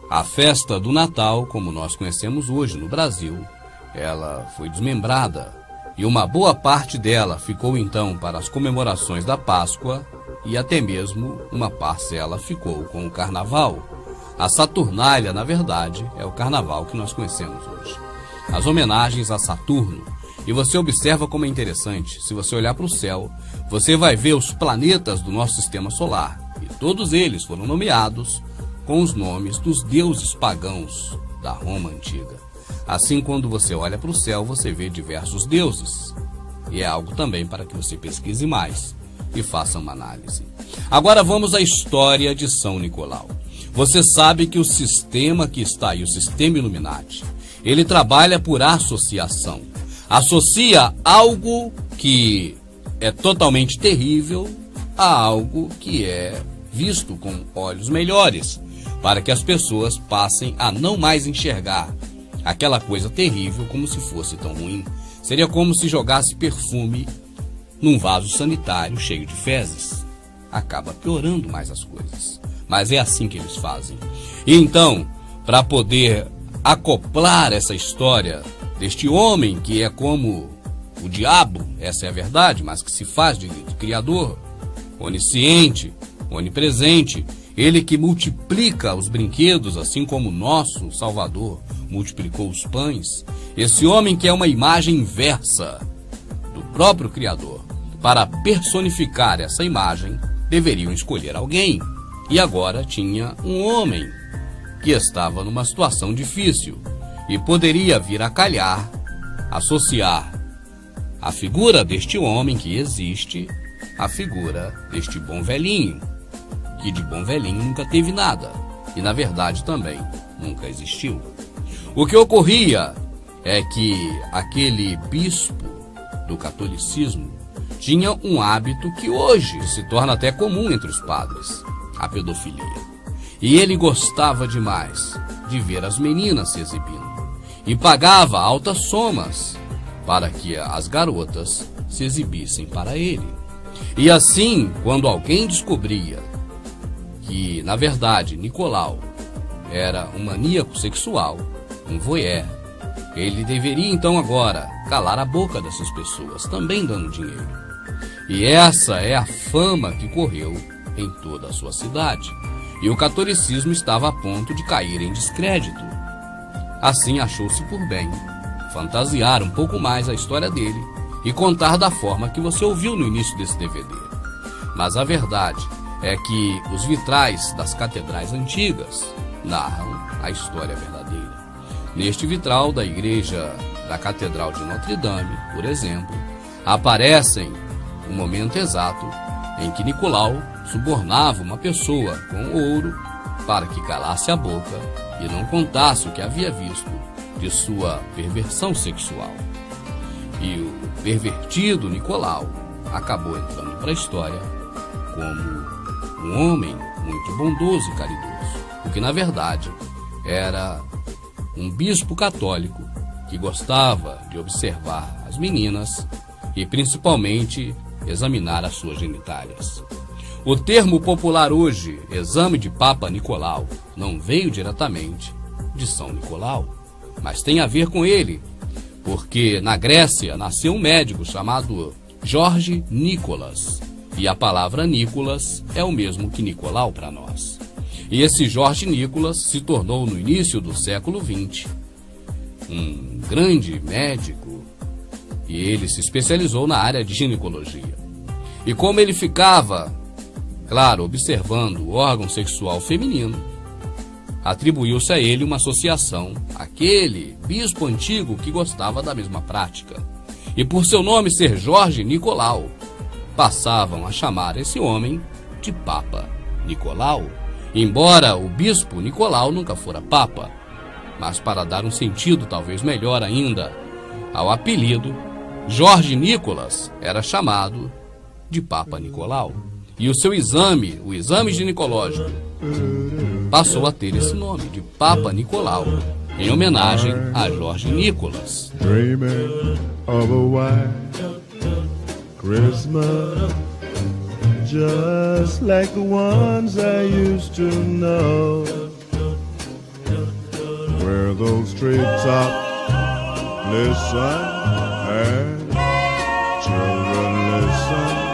A festa do Natal, como nós conhecemos hoje no Brasil, ela foi desmembrada e uma boa parte dela ficou então para as comemorações da Páscoa e até mesmo uma parcela ficou com o Carnaval. A Saturnália, na verdade, é o Carnaval que nós conhecemos hoje. As homenagens a Saturno. E você observa como é interessante. Se você olhar para o céu, você vai ver os planetas do nosso sistema solar. E todos eles foram nomeados com os nomes dos deuses pagãos da Roma antiga. Assim, quando você olha para o céu, você vê diversos deuses. E é algo também para que você pesquise mais e faça uma análise. Agora vamos à história de São Nicolau. Você sabe que o sistema que está aí, o sistema Illuminati, ele trabalha por associação. Associa algo que é totalmente terrível a algo que é visto com olhos melhores, para que as pessoas passem a não mais enxergar aquela coisa terrível como se fosse tão ruim. Seria como se jogasse perfume num vaso sanitário cheio de fezes. Acaba piorando mais as coisas. Mas é assim que eles fazem. E então, para poder acoplar essa história deste homem que é como o diabo, essa é a verdade, mas que se faz de criador, onisciente, onipresente, ele que multiplica os brinquedos, assim como o nosso Salvador multiplicou os pães, esse homem que é uma imagem inversa do próprio Criador. Para personificar essa imagem, deveriam escolher alguém. E agora tinha um homem que estava numa situação difícil e poderia vir a calhar, associar a figura deste homem que existe à figura deste bom velhinho, que de bom velhinho nunca teve nada e na verdade também nunca existiu. O que ocorria é que aquele bispo do catolicismo tinha um hábito que hoje se torna até comum entre os padres, a pedofilia. E ele gostava demais de ver as meninas se exibindo e pagava altas somas para que as garotas se exibissem para ele. E assim, quando alguém descobria que, na verdade, Nicolau era um maníaco sexual, um voyeur, ele deveria então agora calar a boca dessas pessoas, também dando dinheiro. E essa é a fama que correu em toda a sua cidade. E o catolicismo estava a ponto de cair em descrédito. Assim achou-se por bem fantasiar um pouco mais a história dele e contar da forma que você ouviu no início desse DVD. Mas a verdade é que os vitrais das catedrais antigas narram a história verdadeira. Neste vitral da igreja da Catedral de Notre Dame, por exemplo, aparecem o momento exato em que Nicolau subornava uma pessoa com ouro para que calasse a boca e não contasse o que havia visto de sua perversão sexual. E o pervertido Nicolau acabou entrando para a história como um homem muito bondoso e caridoso, o que na verdade era um bispo católico que gostava de observar as meninas e principalmente examinar as suas genitálias. O termo popular hoje, exame de Papa Nicolau, não veio diretamente de São Nicolau, mas tem a ver com ele, porque na Grécia nasceu um médico chamado Jorge Nicolas, e a palavra Nicolas é o mesmo que Nicolau para nós. E esse Jorge Nicolas se tornou no início do século XX um grande médico e ele se especializou na área de ginecologia. E como ele ficava, claro, observando o órgão sexual feminino, atribuiu-se a ele uma associação àquele bispo antigo que gostava da mesma prática. E por seu nome ser Jorge Nicolau, passavam a chamar esse homem de Papa Nicolau, embora o bispo Nicolau nunca fora Papa. Mas para dar um sentido talvez melhor ainda ao apelido, Jorge Nicolas era chamado de Papa Nicolau. E o seu exame, o exame ginecológico, passou a ter esse nome de Papa Nicolau, em homenagem a Jorge Nicolas. Dreaming of a white Christmas, just like the ones I used to know. those treetops. Listen, and children listen.